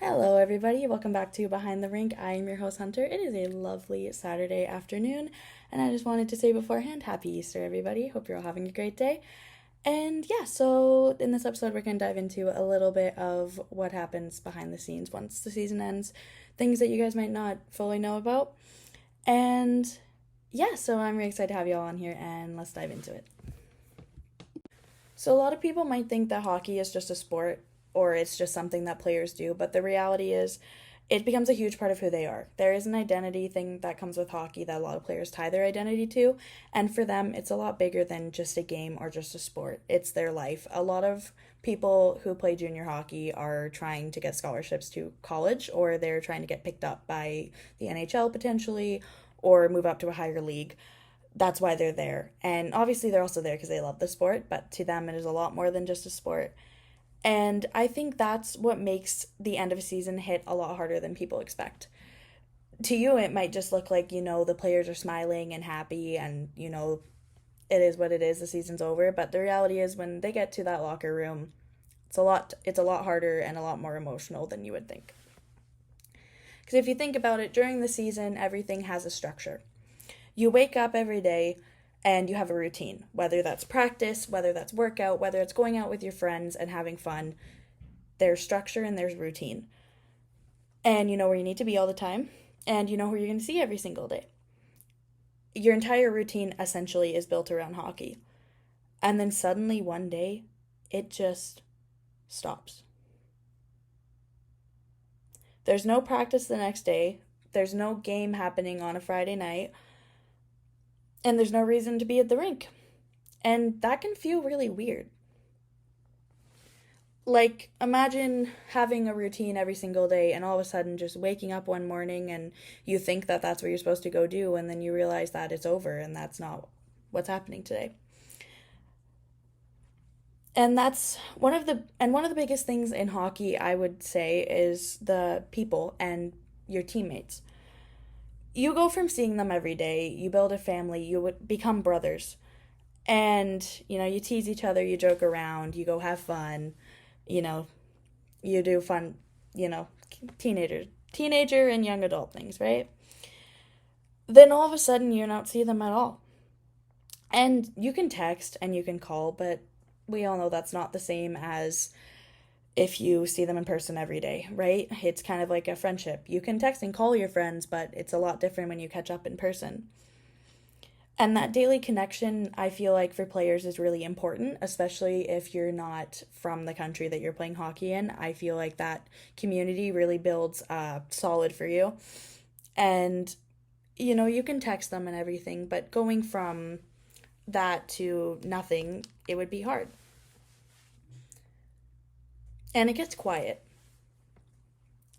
Hello, everybody. Welcome back to Behind the Rink. I am your host, Hunter. It is a lovely Saturday afternoon, and I just wanted to say beforehand, Happy Easter, everybody. Hope you're all having a great day. And yeah, so in this episode, we're going to dive into a little bit of what happens behind the scenes once the season ends, things that you guys might not fully know about. And yeah, so I'm really excited to have you all on here, and let's dive into it. So, a lot of people might think that hockey is just a sport or it's just something that players do, but the reality is it becomes a huge part of who they are. There is an identity thing that comes with hockey that a lot of players tie their identity to, and for them, it's a lot bigger than just a game or just a sport. It's their life. A lot of people who play junior hockey are trying to get scholarships to college, or they're trying to get picked up by the NHL potentially, or move up to a higher league. That's why they're there. And obviously, they're also there because they love the sport, but to them, it is a lot more than just a sport. And I think that's what makes the end of a season hit a lot harder than people expect. To you, it might just look like, the players are smiling and happy and, it is what it is, the season's over. But the reality is when they get to that locker room, it's a lot harder and a lot more emotional than you would think. Because if you think about it, during the season, everything has a structure. You wake up every day and you have a routine, whether that's practice, whether that's workout, whether it's going out with your friends and having fun. There's structure and there's routine. And you know where you need to be all the time, and you know who you're going to see every single day. Your entire routine essentially is built around hockey. And then suddenly one day, it just stops. There's no practice the next day, there's no game happening on a Friday night, and there's no reason to be at the rink. And that can feel really weird. Like, imagine having a routine every single day and all of a sudden just waking up one morning and you think that that's what you're supposed to go do, and then you realize that it's over and that's not what's happening today. And that's one of the biggest things in hockey, I would say, is the people and your teammates. You go from seeing them every day, you build a family, you would become brothers. And, you tease each other, you joke around, you go have fun, you know, you do fun, you know, teenager and young adult things, right? Then all of a sudden you don't see them at all. And you can text and you can call, but we all know that's not the same as if you see them in person every day, right? It's kind of like a friendship. You can text and call your friends, but it's a lot different when you catch up in person. And that daily connection, I feel like for players is really important, especially if you're not from the country that you're playing hockey in. I feel like that community really builds solid for you. And, you can text them and everything, but going from that to nothing, it would be hard. And it gets quiet.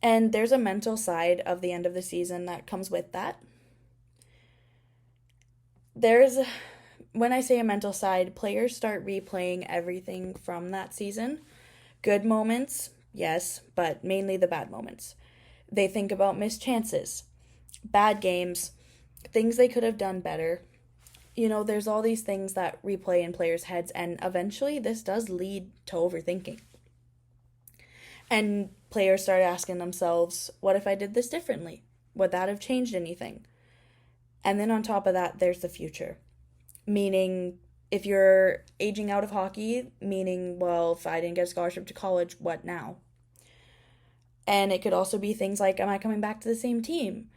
And there's a mental side of the end of the season that comes with that. There's, when I say a mental side, players start replaying everything from that season. Good moments, yes, but mainly the bad moments. They think about missed chances, bad games, things they could have done better. There's all these things that replay in players' heads, and eventually this does lead to overthinking. And players start asking themselves, what if I did this differently? Would that have changed anything? And then on top of that, there's the future. Meaning, if you're aging out of hockey, meaning, well, if I didn't get a scholarship to college, what now? And it could also be things like, am I coming back to the same team?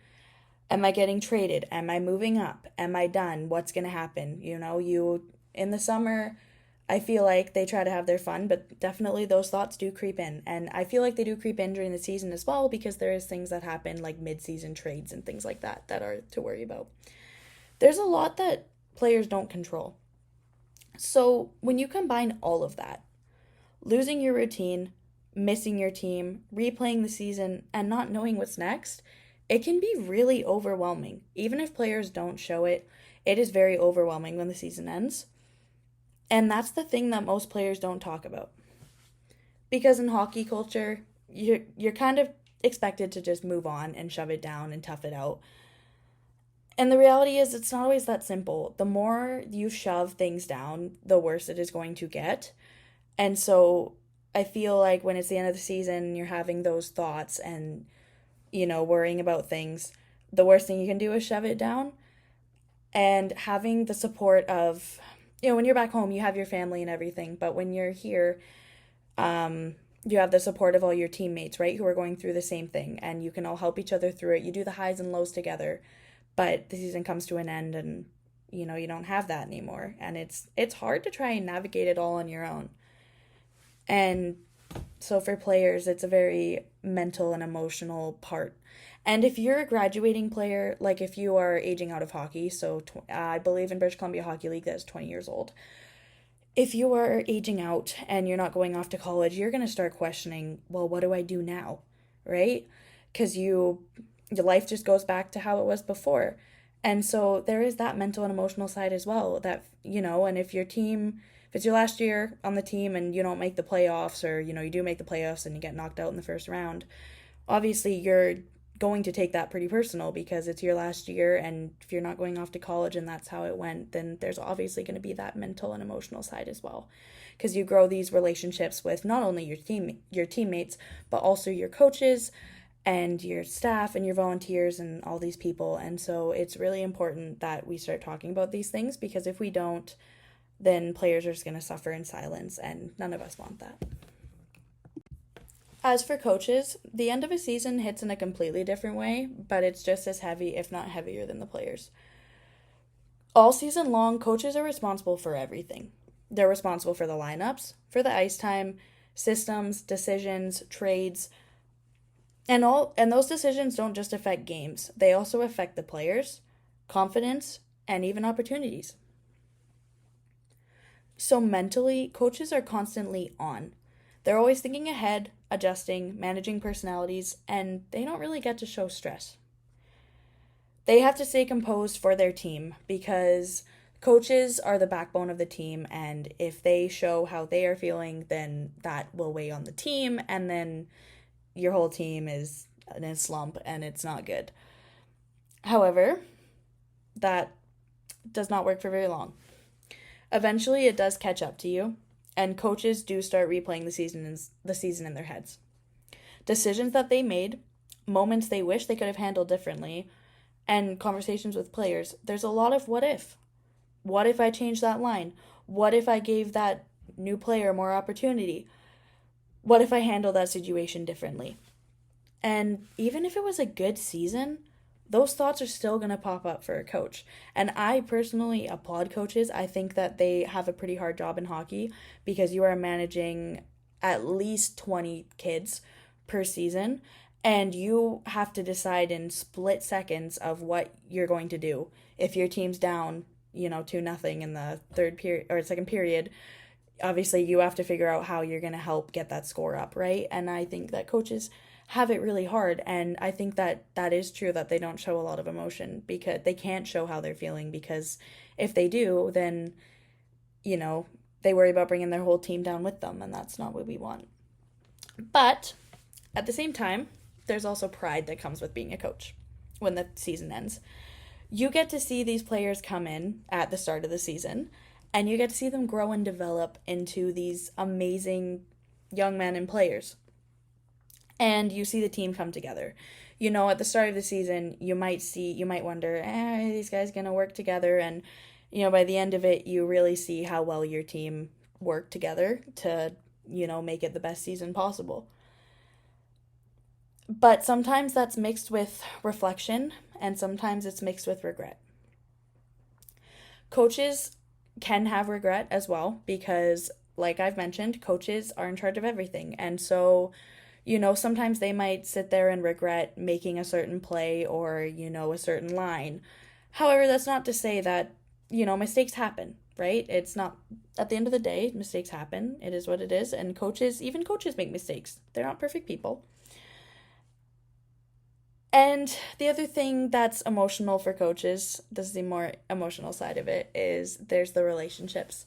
Am I getting traded? Am I moving up? Am I done? What's going to happen? In the summer, I feel like they try to have their fun, but definitely those thoughts do creep in. And I feel like they do creep in during the season as well, because there is things that happen like mid-season trades and things like that are to worry about. There's a lot that players don't control. So when you combine all of that, losing your routine, missing your team, replaying the season, and not knowing what's next, it can be really overwhelming. Even if players don't show it, it is very overwhelming when the season ends. And that's the thing that most players don't talk about. Because in hockey culture, you're kind of expected to just move on and shove it down and tough it out. And the reality is, it's not always that simple. The more you shove things down, the worse it is going to get. And so I feel like when it's the end of the season, you're having those thoughts and, worrying about things, the worst thing you can do is shove it down. And having the support of, when you're back home, you have your family and everything, but when you're here, you have the support of all your teammates, right, who are going through the same thing, and you can all help each other through it. You do the highs and lows together, but the season comes to an end, and you don't have that anymore, and it's hard to try and navigate it all on your own. And so for players, it's a very mental and emotional part. And if you're a graduating player, like if you are aging out of hockey, so I believe in British Columbia Hockey League that's 20 years old. If you are aging out and you're not going off to college, you're going to start questioning, well, what do I do now? Right? Because your life just goes back to how it was before. And so there is that mental and emotional side as well that, and if it's your last year on the team and you don't make the playoffs, or, you do make the playoffs and you get knocked out in the first round, obviously you're going to take that pretty personal because it's your last year, and if you're not going off to college and that's how it went, then there's obviously going to be that mental and emotional side as well, because you grow these relationships with not only your teammates, but also your coaches and your staff and your volunteers and all these people. And so it's really important that we start talking about these things, because if we don't, then players are just going to suffer in silence, and none of us want that. As for coaches, the end of a season hits in a completely different way, but it's just as heavy, if not heavier, than the players. All season long, coaches are responsible for everything. They're responsible for the lineups, for the ice time, systems, decisions, trades, and those decisions don't just affect games. They also affect the players, confidence, and even opportunities. So mentally, coaches are constantly on. They're always thinking ahead, adjusting, managing personalities, and they don't really get to show stress. They have to stay composed for their team, because coaches are the backbone of the team, and if they show how they are feeling, then that will weigh on the team, and then your whole team is in a slump, and it's not good. However, that does not work for very long. Eventually, it does catch up to you, and coaches do start replaying the season in their heads. Decisions that they made, moments they wish they could have handled differently, and conversations with players. There's a lot of what if. What if I changed that line? What if I gave that new player more opportunity? What if I handled that situation differently? And even if it was a good season, those thoughts are still going to pop up for a coach. And I personally applaud coaches. I think that they have a pretty hard job in hockey, because you are managing at least 20 kids per season, and you have to decide in split seconds of what you're going to do. If your team's down, 2-0 in the third period or second period, obviously you have to figure out how you're going to help get that score up, right? And I think that coaches have it really hard, and I think that is true, that they don't show a lot of emotion, because they can't show how they're feeling, because if they do, then they worry about bringing their whole team down with them, and that's not what we want. But at the same time, there's also pride that comes with being a coach when the season ends. You get to see these players come in at the start of the season, and you get to see them grow and develop into these amazing young men and players. And you see the team come together. At the start of the season, you might wonder, are these guys going to work together? And, by the end of it, you really see how well your team worked together to, make it the best season possible. But sometimes that's mixed with reflection, and sometimes it's mixed with regret. Coaches can have regret as well, because, like I've mentioned, coaches are in charge of everything. And so, sometimes they might sit there and regret making a certain play or, a certain line. However, that's not to say that, mistakes happen, right? It's not, at the end of the day, mistakes happen. It is what it is. And even coaches make mistakes. They're not perfect people. And the other thing that's emotional for coaches, this is the more emotional side of it, is there's the relationships.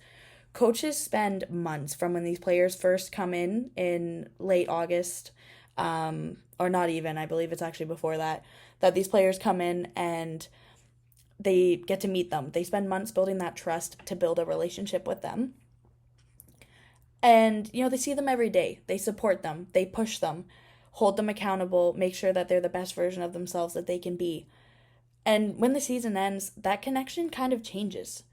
Coaches spend months from when these players first come in late August, or not even, I believe it's actually before that these players come in and they get to meet them. They spend months building that trust to build a relationship with them. And, they see them every day. They support them, they push them, hold them accountable, make sure that they're the best version of themselves that they can be. And when the season ends, that connection kind of changes,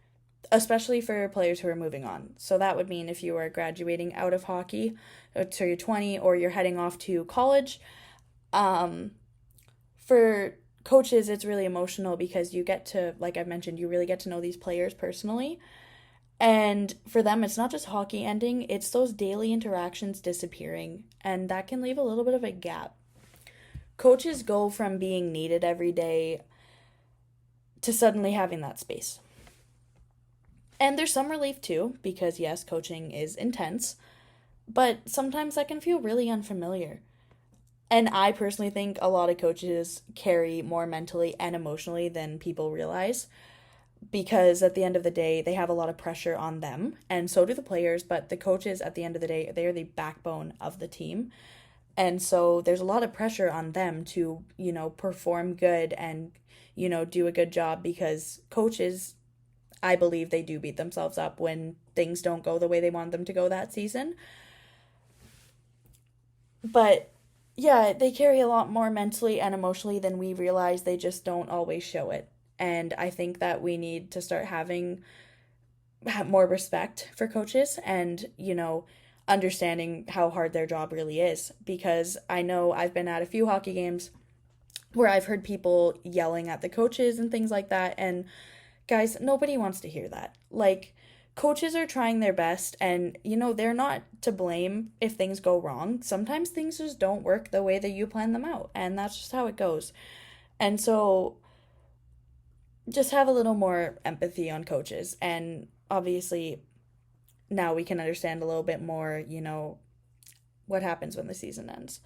especially for players who are moving on. So that would mean if you are graduating out of hockey, so you're 20 or you're heading off to college. Um, for coaches, it's really emotional because you get to, like I've mentioned, you really get to know these players personally. And for them, it's not just hockey ending, it's those daily interactions disappearing. And that can leave a little bit of a gap. Coaches go from being needed every day to suddenly having that space. And there's some relief too, because yes, coaching is intense, but sometimes that can feel really unfamiliar. And I personally think a lot of coaches carry more mentally and emotionally than people realize because at the end of the day, they have a lot of pressure on them, and so do the players. But the coaches, at the end of the day, they are the backbone of the team. And so there's a lot of pressure on them to, perform good and, do a good job because coaches, I believe they do beat themselves up when things don't go the way they want them to go that season. But yeah, they carry a lot more mentally and emotionally than we realize. They just don't always show it. And I think that we need to start having more respect for coaches and, understanding how hard their job really is. Because I know I've been at a few hockey games where I've heard people yelling at the coaches and things like that. And guys, nobody wants to hear that. Like, coaches are trying their best, and, they're not to blame if things go wrong. Sometimes things just don't work the way that you plan them out, and that's just how it goes. And so, just have a little more empathy on coaches. And obviously, now we can understand a little bit more, what happens when the season ends.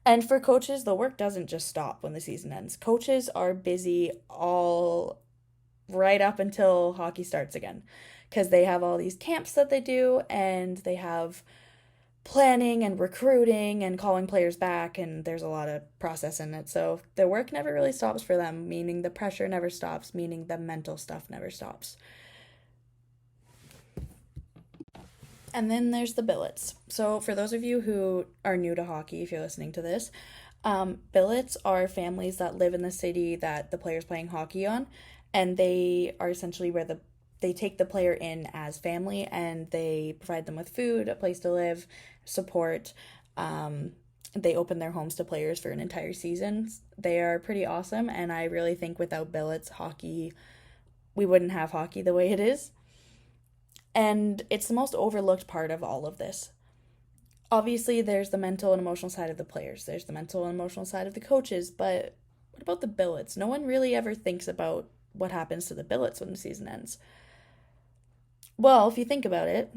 And for coaches, the work doesn't just stop when the season ends. Coaches are busy all right up until hockey starts again because they have all these camps that they do and they have planning and recruiting and calling players back, and there's a lot of process in it. So the work never really stops for them, meaning the pressure never stops, meaning the mental stuff never stops. And then there's the billets. So for those of you who are new to hockey, if you're listening to this, billets are families that live in the city that the player's playing hockey on, and they are essentially where they take the player in as family and they provide them with food, a place to live, support. They open their homes to players for an entire season. They are pretty awesome, and I really think without billets, we wouldn't have hockey the way it is. And it's the most overlooked part of all of this. Obviously, there's the mental and emotional side of the players, there's the mental and emotional side of the coaches, but what about the billets? No one really ever thinks about what happens to the billets when the season ends. Well, if you think about it,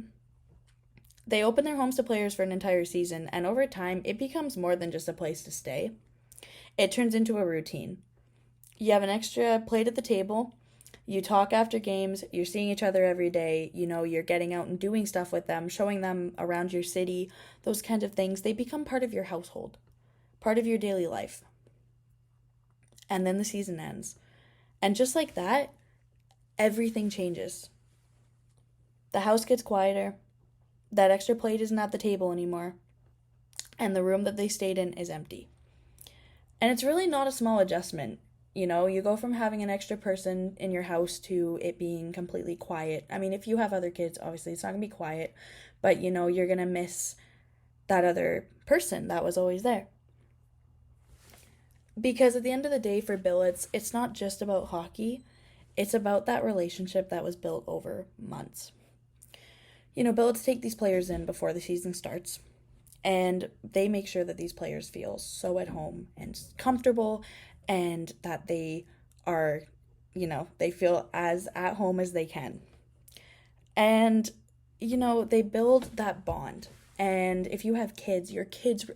they open their homes to players for an entire season, and over time, it becomes more than just a place to stay. It turns into a routine. You have an extra plate at the table, you talk after games, you're seeing each other every day, you're getting out and doing stuff with them, showing them around your city, those kinds of things. They become part of your household, part of your daily life. And then the season ends. And just like that, everything changes. The house gets quieter, that extra plate isn't at the table anymore, and the room that they stayed in is empty. And it's really not a small adjustment. You go from having an extra person in your house to it being completely quiet. I mean, if you have other kids, obviously it's not going to be quiet, but you're going to miss that other person that was always there. Because at the end of the day, for billets, it's not just about hockey, it's about that relationship that was built over months. Billets take these players in before the season starts, and they make sure that these players feel so at home and comfortable and that they are, they feel as at home as they can. And, they build that bond. And if you have kids, your kids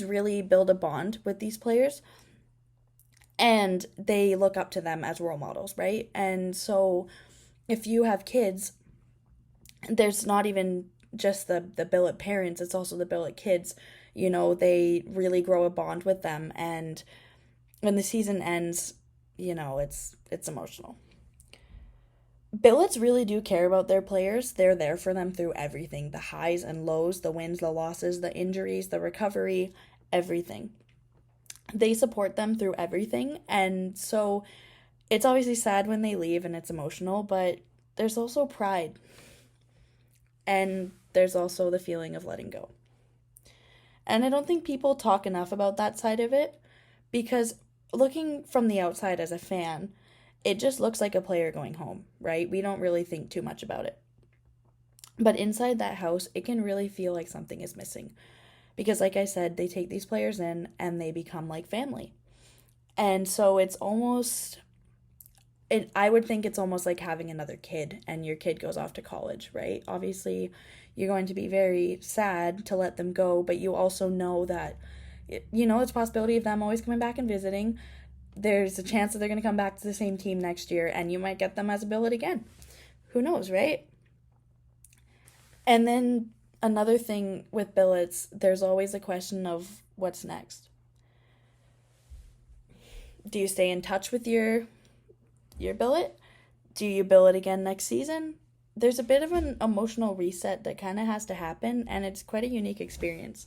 really build a bond with these players and they look up to them as role models, right? And so if you have kids, there's not even just the billet parents, it's also the billet kids. They really grow a bond with them, and when the season ends, it's emotional. Billets really do care about their players. They're there for them through everything, the highs and lows, the wins, the losses, the injuries, the recovery, everything. They support them through everything. And so it's obviously sad when they leave and it's emotional, but there's also pride and there's also the feeling of letting go. And I don't think people talk enough about that side of it because looking from the outside as a fan, it just looks like a player going home, right? We don't really think too much about it. But inside that house, it can really feel like something is missing. Because, like I said, they take these players in and they become like family. And so it's almost, I would think it's almost like having another kid and your kid goes off to college, right? Obviously, you're going to be very sad to let them go, but you also know that, it's a possibility of them always coming back and visiting. There's a chance that they're going to come back to the same team next year and you might get them as a billet again. Who knows, right? And then another thing with billets, there's always a question of what's next. Do you stay in touch with your billet? Do you billet again next season? There's a bit of an emotional reset that kind of has to happen, and it's quite a unique experience.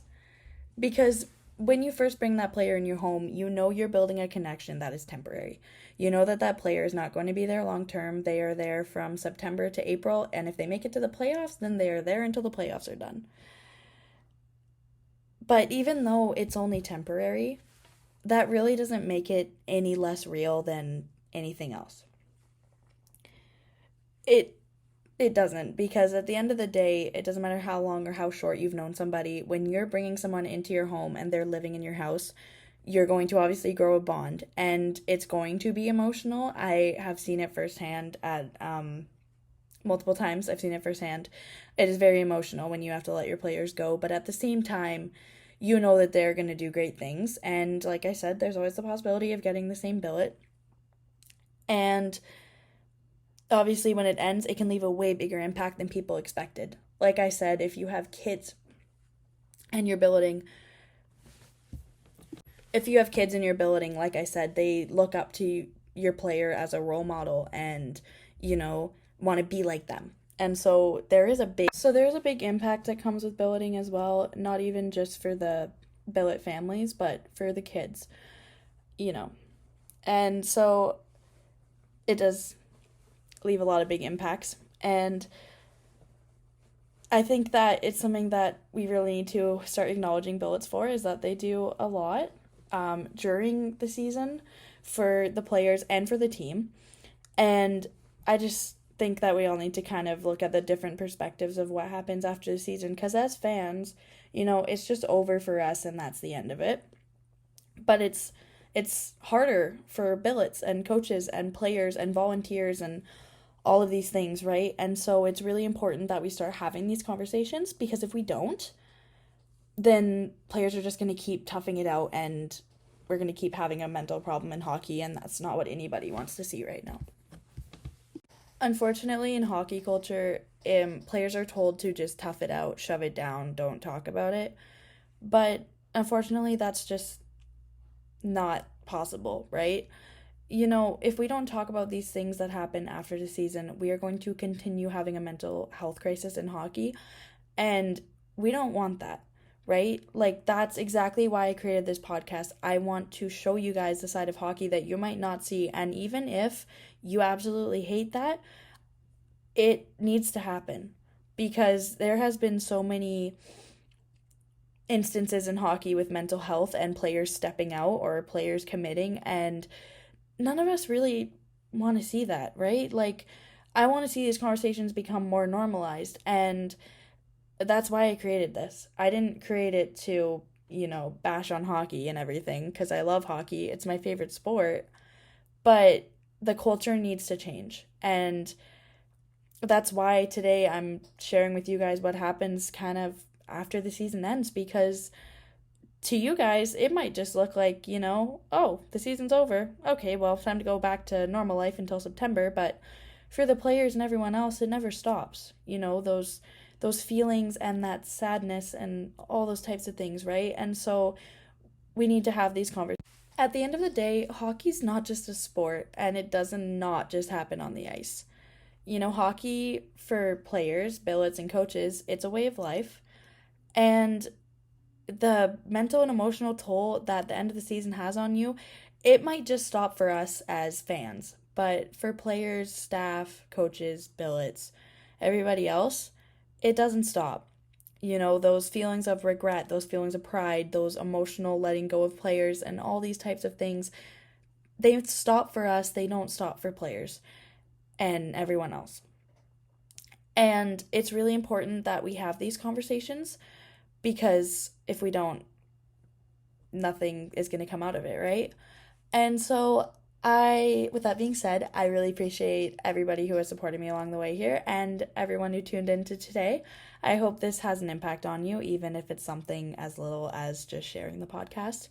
Because when you first bring that player in your home, you know you're building a connection that is temporary. You know that that player is not going to be there long term. They are there from September to April, and if they make it to the playoffs, then they are there until the playoffs are done. But even though it's only temporary, that really doesn't make it any less real than anything else. It it doesn't, because at the end of the day, it doesn't matter how long or how short you've known somebody. When you're bringing someone into your home and they're living in your house, you're going to obviously grow a bond and it's going to be emotional. I have seen it firsthand at multiple times. I've seen it firsthand. It is very emotional when you have to let your players go, but at the same time, you know that they're going to do great things. And like I said, there's always the possibility of getting the same billet. And obviously, when it ends, it can leave a way bigger impact than people expected. Like I said, if you have kids and you're billeting, if you have kids and you're billeting, like I said, they look up to your player as a role model and, want to be like them. And there's a big impact that comes with billeting as well, not even just for the billet families, but for the kids, you know. And so it does leave a lot of big impacts. And I think that it's something that we really need to start acknowledging billets for, is that they do a lot during the season for the players and for the team. And I just think that we all need to kind of look at the different perspectives of what happens after the season, because as fans, it's just over for us and that's the end of it. But it's harder for billets and coaches and players and volunteers and all of these things, right? And so it's really important that we start having these conversations, because if we don't, then players are just going to keep toughing it out and we're going to keep having a mental problem in hockey, and that's not what anybody wants to see right now. Unfortunately, in hockey culture, players are told to just tough it out, shove it down, don't talk about it. But unfortunately, that's just not possible, right? If we don't talk about these things that happen after the season, we are going to continue having a mental health crisis in hockey, and we don't want that, right? Like, that's exactly why I created this podcast. I want to show you guys the side of hockey that you might not see, and even if you absolutely hate that, it needs to happen, because there has been so many instances in hockey with mental health and players stepping out or players committing, and none of us really want to see that, right? Like, I want to see these conversations become more normalized, and that's why I created this. I didn't create it to, bash on hockey and everything, because I love hockey. It's my favorite sport, but the culture needs to change. And that's why today I'm sharing with you guys what happens kind of after the season ends, because to you guys, it might just look like, oh, the season's over. Okay, well, it's time to go back to normal life until September. But for the players and everyone else, it never stops. Those feelings and that sadness and all those types of things, right? And so we need to have these conversations. At the end of the day, hockey's not just a sport, and it doesn't not just happen on the ice. hockey for players, billets, and coaches, it's a way of life. And the mental and emotional toll that the end of the season has on you, it might just stop for us as fans. But for players, staff, coaches, billets, everybody else, it doesn't stop. Those feelings of regret, those feelings of pride, those emotional letting go of players, and all these types of things, they stop for us, they don't stop for players and everyone else. And it's really important that we have these conversations because if we don't, nothing is going to come out of it, right? And so with that being said, I really appreciate everybody who has supported me along the way here and everyone who tuned into today. I hope this has an impact on you, even if it's something as little as just sharing the podcast.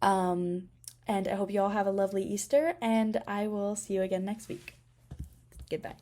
And I hope you all have a lovely Easter, and I will see you again next week. Goodbye.